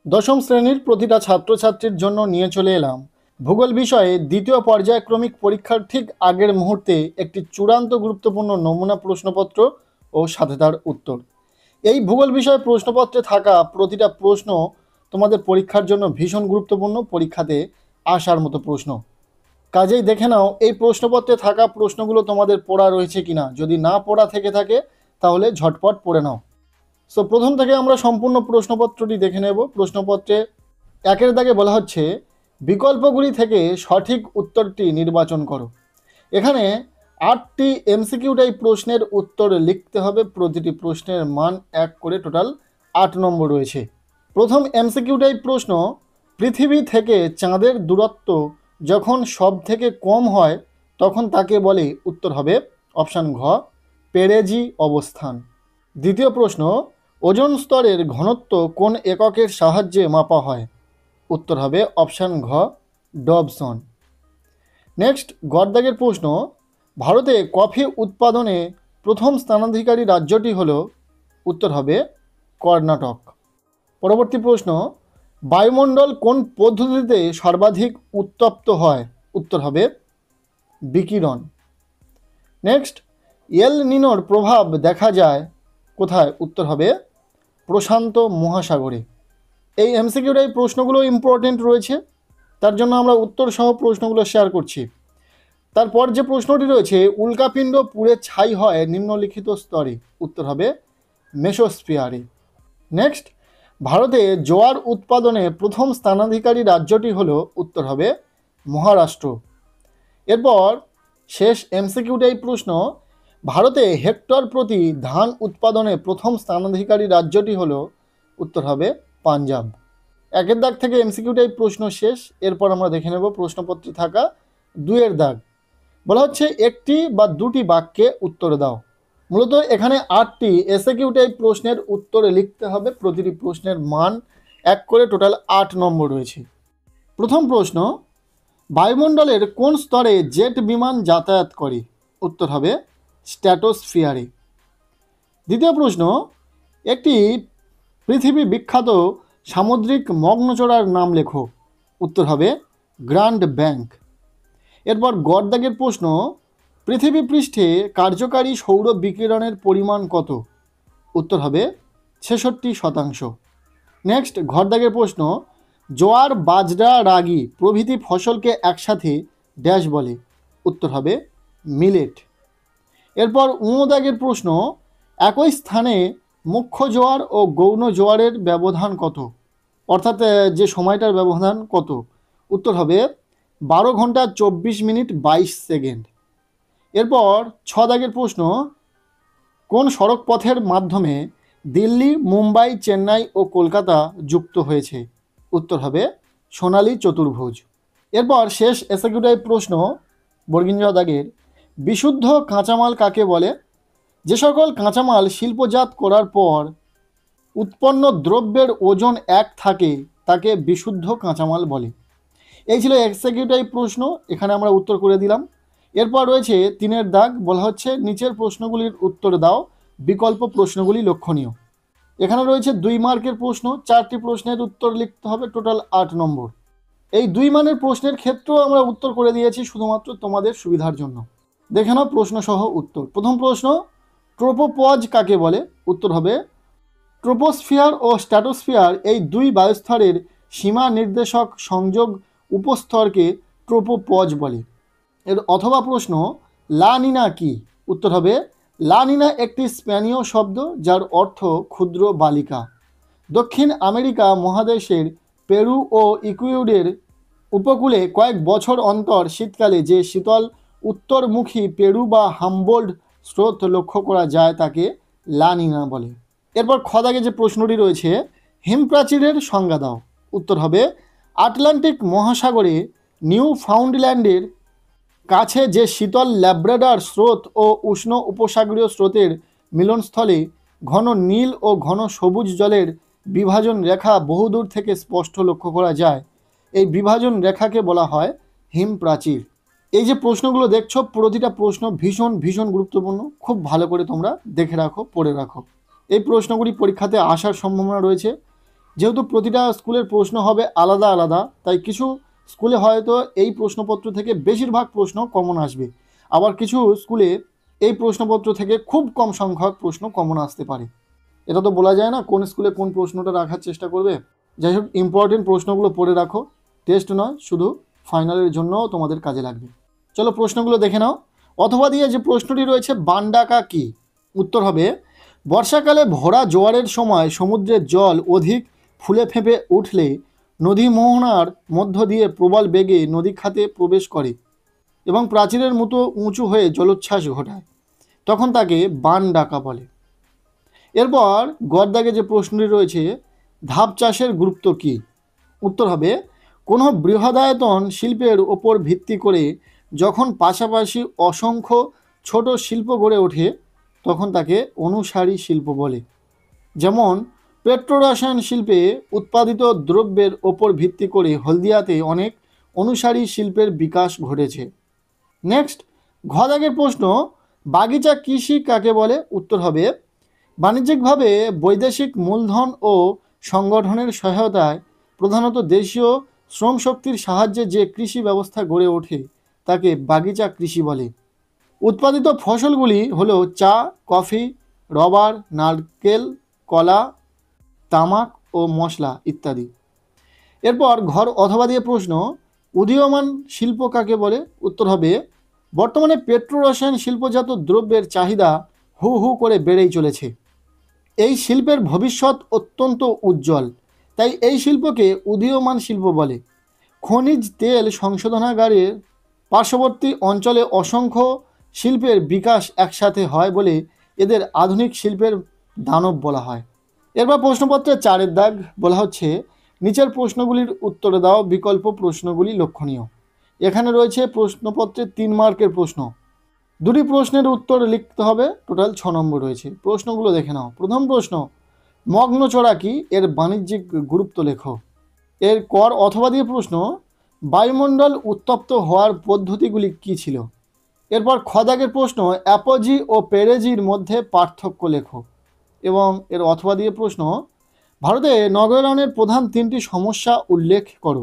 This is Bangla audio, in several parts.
দশম শ্রেণীর প্রতিটা ছাত্রছাত্রীর জন্য নিয়ে চলে এলাম ভূগোল বিষয়ে দ্বিতীয় পর্যায়ক্রমিক পরীক্ষার ঠিক আগের মুহূর্তে একটি চূড়ান্ত গুরুত্বপূর্ণ নমুনা প্রশ্নপত্র ও সাথে তার উত্তর। এই ভূগোল বিষয়ে প্রশ্নপত্রে থাকা প্রতিটা প্রশ্ন তোমাদের পরীক্ষার জন্য ভীষণ গুরুত্বপূর্ণ, পরীক্ষাতে আসার মতো প্রশ্ন। কাজেই দেখে নাও এই প্রশ্নপত্রে থাকা প্রশ্নগুলো তোমাদের পড়া রয়েছে কিনা। যদি না পড়া থেকে থাকে তাহলে ঝটপট পড়ে নাও। সো প্রথম থেকে আমরা সম্পূর্ণ প্রশ্নপত্রটি দেখে নেব। প্রশ্নপত্রে একের দাগে বলা হচ্ছে বিকল্পগুলি থেকে সঠিক উত্তরটি নির্বাচন করো। এখানে 8টি এমসিকিউ টাইপ প্রশ্নের উত্তর লিখতে হবে। প্রতিটি প্রশ্নের মান 1 করে, টোটাল 8 নম্বর রয়েছে। প্রথম এমসিকিউ টাইপ প্রশ্ন, পৃথিবী থেকে চাঁদের দূরত্ব যখন সব থেকে কম হয় তখন তাকে বলে। উত্তর হবে অপশান ঘ, পেরেজি অবস্থান। দ্বিতীয় প্রশ্ন, ওজোন স্তরের ঘনত্ব কোন এককের সাহায্যে মাপা হয়? উত্তর হবে অপশান ঘ, ডবসন। নেক্সট, গড়দাগের প্রশ্ন, ভারতে কফি উৎপাদনে প্রথম স্থানাধিকারী রাজ্যটি হল। উত্তর হবে কর্ণাটক। পরবর্তী প্রশ্ন, বায়ুমণ্ডল কোন পদ্ধতিতে সর্বাধিক উত্তপ্ত হয়? উত্তর হবে বিকিরণ। নেক্সট, এল নিনোর প্রভাব দেখা যায় কোথায়? উত্তর হবে প্রশান্ত মহাসাগরে। এই এমসিকিউর এই প্রশ্নগুলো ইম্পর্টেন্ট রয়েছে, তার জন্য আমরা উত্তর সহ প্রশ্নগুলো শেয়ার করছি। তারপর যে প্রশ্নটি রয়েছে, উল্কাপিণ্ড পুড়ে ছাই হয় নিম্নলিখিত স্তরে। উত্তর হবে মেসোস্ফিয়ারে। নেক্সট, ভারতে জোয়ার উৎপাদনে প্রথম স্থানাধিকারী রাজ্যটি হল। উত্তর হবে মহারাষ্ট্র। এরপর শেষ এমসিকিউটাই প্রশ্ন, ভারতে হেক্টর প্রতি ধান উৎপাদনে প্রথম স্থানাধিকারী রাজ্যটি হল। উত্তর হবে পাঞ্জাব। একের দাগ থেকে এমসিকিউটাই প্রশ্ন শেষ। এরপর আমরা দেখে নেব প্রশ্নপত্রে থাকা 2-এর দাগ। বলা হচ্ছে একটি বা দুটি বাক্যে উত্তর দাও। মূলত এখানে 8টি এসএকিউ টাইপ প্রশ্নের উত্তরে লিখতে হবে। প্রতিটি প্রশ্নের মান 1 করে, টোটাল 8 নম্বর রয়েছে। প্রথম প্রশ্ন, বায়ুমণ্ডলের কোন স্তরে জেট বিমান যাতায়াত করে? উত্তর হবে স্ট্র্যাটোস্ফিয়ারে। দ্বিতীয় প্রশ্ন, একটি পৃথিবী বিখ্যাত সামুদ্রিক মগ্নচড়ার নাম লেখো। উত্তর হবে গ্র্যান্ড ব্যাংক। এরপর গড়দাগের প্রশ্ন, পৃথিবী পৃষ্ঠে কার্যকারী সৌর বিকিরণের পরিমাণ কত? উত্তর হবে 66%। নেক্সট, ঘরদাগের প্রশ্ন, জোয়ার, বাজরা, রাগি প্রভৃতি ফসলকে একসাথে ড্যাশ বলে। উত্তর হবে মিলেট। এরপর দাগের প্রশ্ন, একই স্থানে মুখ্য জোয়ার ও গৌণ জোয়ারের ব্যবধান কত? অর্থাৎ যে সময়টার ব্যবধান কত? উত্তর হবে 12 ঘন্টা 24 মিনিট 22 সেকেন্ড। এরপর দাগের প্রশ্ন, কোন সড়ক পথের মাধ্যমে দিল্লি, মুম্বাই, চেন্নাই ও কলকাতা যুক্ত হয়েছে? উত্তর হবে সোনালী চতুর্ভুজ। এরপর শেষ এসএকিউ প্রশ্ন, বর্গীয় দাগের, বিশুদ্ধ কাঁচামাল কাকে বলে? যে সকল কাঁচামাল শিল্পজাত করার পর উৎপন্ন দ্রব্যের ওজন 1 থাকে তাকে বিশুদ্ধ কাঁচামাল বলে। এই ছিল এসএকিউ প্রশ্ন, এখানে আমরা উত্তর করে দিলাম। এরপর রয়েছে 3-এর দাগ। বলা হচ্ছে নিচের প্রশ্নগুলির উত্তর দাও, বিকল্প প্রশ্নগুলি লক্ষণীয়। এখানে রয়েছে 2 মার্কের প্রশ্ন, 4টি প্রশ্নের উত্তর লিখতে হবে, টোটাল 8 নম্বর। এই 2 মানের প্রশ্নের ক্ষেত্রেও আমরা উত্তর করে দিয়েছি শুধুমাত্র তোমাদের সুবিধার জন্য। দেখে নাও প্রশ্ন সহ উত্তর। প্রথম প্রশ্ন, ট্রোপোপজ কাকে বলে? উত্তর হবে ট্রোপোস্ফিয়ার ও স্ট্র্যাটোস্ফিয়ার এই 2 বায়ুস্তরের সীমা নির্দেশক সংযোগ উপস্তরকে ট্রোপোপজ বলে। এর অথবা প্রশ্ন, লা নিনা কি? উত্তর হবে লা নিনা একটি স্প্যানীয় শব্দ যার অর্থ ক্ষুদ্র বালিকা। দক্ষিণ আমেরিকা মহাদেশের পেরু ও ইকুয়েডরের উপকূলে কয়েক বছর অন্তর শীতকালে যে শীতল উত্তরমুখী পেরু বা হামবোল্ড স্রোত লক্ষ্য করা যায় তাকে লা নিনা বলে। এরপর খদাগে যে প্রশ্নটি রয়েছে, হিমপ্রাচীরের সংজ্ঞা দাও। উত্তর হবে আটলান্টিক মহাসাগরে নিউ ফাউন্ডল্যান্ডের কাছে যে শীতল ল্যাব্রাডর স্রোত ও উষ্ণ উপসাগরীয় স্রোতের মিলনস্থলে ঘন নীল ও ঘন সবুজ জলের বিভাজন রেখা বহুদূর থেকে স্পষ্ট লক্ষ্য করা যায়, এই বিভাজন রেখাকে বলা হয় হিমপ্রাচীর। এই যে প্রশ্নগুলো দেখছো, প্রতিটা প্রশ্ন ভীষণ ভীষণ গুরুত্বপূর্ণ। খুব ভালো করে তোমরা দেখে রাখো, পড়ে রাখো। এই প্রশ্নগুলি পরীক্ষাতে আসার সম্ভাবনা রয়েছে। যেহেতু প্রতিটা স্কুলের প্রশ্ন হবে আলাদা আলাদা, তাই কিছু স্কুলে হয়তো এই প্রশ্নপত্র থেকে বেশিরভাগ প্রশ্ন কমন আসবে, আবার কিছু স্কুলে এই প্রশ্নপত্র থেকে খুব কম সংখ্যক প্রশ্ন কমন আসতে পারে। এটা তো বলা যায় না কোন স্কুলে কোন প্রশ্নটা রাখার চেষ্টা করবে। যাই হোক, ইম্পর্টেন্ট প্রশ্নগুলো পড়ে রাখো, টেস্ট নয়, শুধু ফাইনালের জন্যও তোমাদের কাজে লাগবে। চলো প্রশ্নগুলো দেখে নাও। অথবা দিয়ে যে প্রশ্নটি রয়েছে, বান ডাকা কি? উত্তর হবে, বর্ষাকালে ভরা জোয়ারের সময় সমুদ্রের জল অধিক ফুলে ফেঁপে উঠলে নদী মোহনার মধ্য দিয়ে প্রবল বেগে নদী খাতে প্রবেশ করে এবং প্রাচীরের মতো উঁচু হয়ে জলোচ্ছ্বাস ঘটায়, তখন তাকে বান ডাকা বলে। এরপর গড়দাগে যে প্রশ্নটি রয়েছে, ধাপ চাষের গুরুত্ব কী? উত্তর হবে, কোনো বৃহদায়তন শিল্পের ওপর ভিত্তি করে যখন পাশাপাশি অসংখ্য ছোট শিল্প গড়ে ওঠে তখন তাকে অনুসারী শিল্প বলে। যেমন পেট্রোরসায়ন শিল্পে উৎপাদিত দ্রব্যের ওপর ভিত্তি করে হলদিয়াতে অনেক অনুসারী শিল্পের বিকাশ ঘটেছে। নেক্সট, ঘদাগের প্রশ্ন, বাগিচা কৃষি কাকে বলে? উত্তর হবে, বাণিজ্যিকভাবে বৈদেশিক মূলধন ও সংগঠনের সহায়তায় প্রধানত দেশীয় শ্রমশক্তির সাহায্যে যে কৃষি ব্যবস্থা গড়ে ওঠে তাকে বাগিচা কৃষি বলে। উৎপাদিত ফসলগুলি হলো চা, কফি, রবার, নারকেল, কলা, তামাক ও মশলা ইত্যাদি। এরপর ঘর অথবা দিয়ে প্রশ্ন, উদীয়মান শিল্প কাকে বলে? উত্তর হবে, বর্তমানে পেট্রোরসায়ন শিল্পজাত দ্রব্যের চাহিদা হু হু করে বেড়েই চলেছে। এই শিল্পের ভবিষ্যৎ অত্যন্ত উজ্জ্বল, তাই এই শিল্পকে উদীয়মান শিল্প বলে। খনিজ তেল সংশোধনাগারের পার্শ্ববর্তী অঞ্চলে অসংখ্য শিল্পের বিকাশ একসাথে হয় বলে এদের আধুনিক শিল্পের দানব বলা হয়। এরপর প্রশ্নপত্রের 4 দাগ বলা হচ্ছে, নিচের প্রশ্নগুলির উত্তর দাও, বিকল্প প্রশ্নগুলি লক্ষণীয়। এখানে রয়েছে প্রশ্নপত্রের 3 মার্কের প্রশ্ন, 2টি প্রশ্নের উত্তর লিখতে হবে, টোটাল 6 নম্বর রয়েছে। প্রশ্নগুলো দেখে নাও। প্রথম প্রশ্ন, মগ্নচড়া কি? এর বাণিজ্যিক গুরুত্ব লেখো। এর কর অথবা দিয়ে প্রশ্ন, বায়ুমণ্ডল উত্তপ্ত হওয়ার পদ্ধতিগুলি কী ছিল? এরপর খদাগের প্রশ্ন, অ্যাপোজি ও পেরেজির মধ্যে পার্থক্য লেখো। এবং এর অথবা দিয়ে প্রশ্ন, ভারতে নগরায়নের প্রধান 3টি সমস্যা উল্লেখ করো।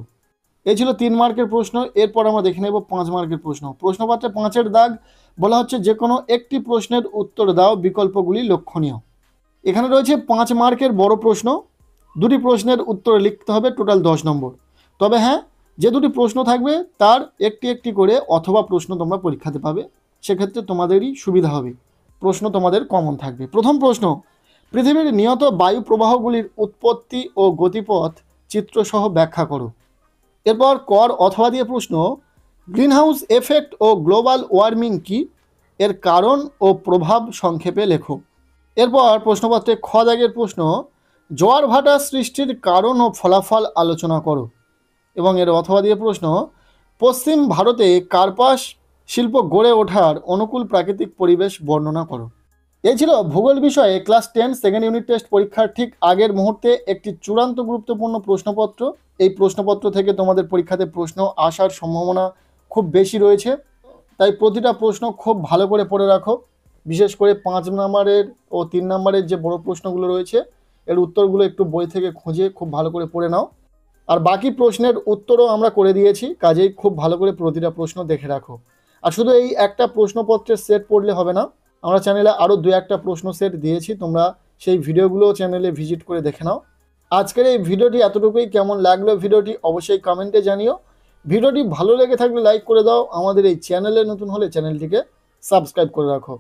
এই ছিল 3 মার্কের প্রশ্ন। এরপর আমরা দেখে নেব 5 মার্কের প্রশ্ন। প্রশ্নপত্রে 5-এর দাগ বলা হচ্ছে, যে কোনো একটি প্রশ্নের উত্তর দাও, বিকল্পগুলি লক্ষণীয়। এখানে রয়েছে 5 মার্কের বড় প্রশ্ন, 2টি প্রশ্নের উত্তর লিখতে হবে, টোটাল 10 নম্বর। তবে হ্যাঁ, যে 2টি প্রশ্ন থাকবে তার একটি একটি করে অথবা প্রশ্ন তোমরা পরীক্ষাতে পাবে, সেক্ষেত্রে তোমাদেরই সুবিধা হবে, প্রশ্ন তোমাদের কমন থাকবে। প্রথম প্রশ্ন, পৃথিবীর নিয়ত বায়ু প্রবাহগুলির উৎপত্তি ও গতিপথ চিত্রসহ ব্যাখ্যা করো। এরপর কর অথবা দিয়ে প্রশ্ন, গ্রিনহাউস এফেক্ট ও গ্লোবাল ওয়ার্মিং কি? এর কারণ ও প্রভাব সংক্ষেপে লেখো। এরপর প্রশ্নপত্রে খ দাগের প্রশ্ন, জোয়ার ভাটা সৃষ্টির কারণ ও ফলাফল আলোচনা করো। এবং এর অথবা দিয়ে প্রশ্ন, পশ্চিম ভারতে কার্পাস শিল্প গড়ে ওঠার অনুকূল প্রাকৃতিক পরিবেশ বর্ণনা করো। এই ছিল ভূগোল বিষয়ে ক্লাস 10 সেকেন্ড ইউনিট টেস্ট পরীক্ষার ঠিক আগের মুহূর্তে একটি চূড়ান্ত গুরুত্বপূর্ণ প্রশ্নপত্র। এই প্রশ্নপত্র থেকে তোমাদের পরীক্ষাতে প্রশ্ন আসার সম্ভাবনা খুব বেশি রয়েছে, তাই প্রতিটা প্রশ্ন খুব ভালো করে পড়ে রাখো। বিশেষ করে 5 নম্বরের ও 3 নম্বরের যে বড় প্রশ্নগুলো রয়েছে এর উত্তরগুলো একটু বই থেকে খুঁজে খুব ভালো করে পড়ে নাও। আর বাকি প্রশ্নের উত্তরও আমরা করে দিয়েছি, কাজেই খুব ভালো করে প্রতিটা প্রশ্ন দেখে রাখো। আর শুধু এই একটা প্রশ্নপত্রের সেট পড়লে হবে না, আমরা চ্যানেলে আরও 2-1টা প্রশ্ন সেট দিয়েছি, তোমরা সেই ভিডিওগুলো চ্যানেলে ভিজিট করে দেখে নাও। আজকের এই ভিডিওটি এতটুকুই। কেমন লাগলো ভিডিওটি অবশ্যই কমেন্টে জানিও। ভিডিওটি ভালো লেগে থাকলে লাইক করে দাও। আমাদের এই চ্যানেলে নতুন হলে চ্যানেলটিকে সাবস্ক্রাইব করে রাখো।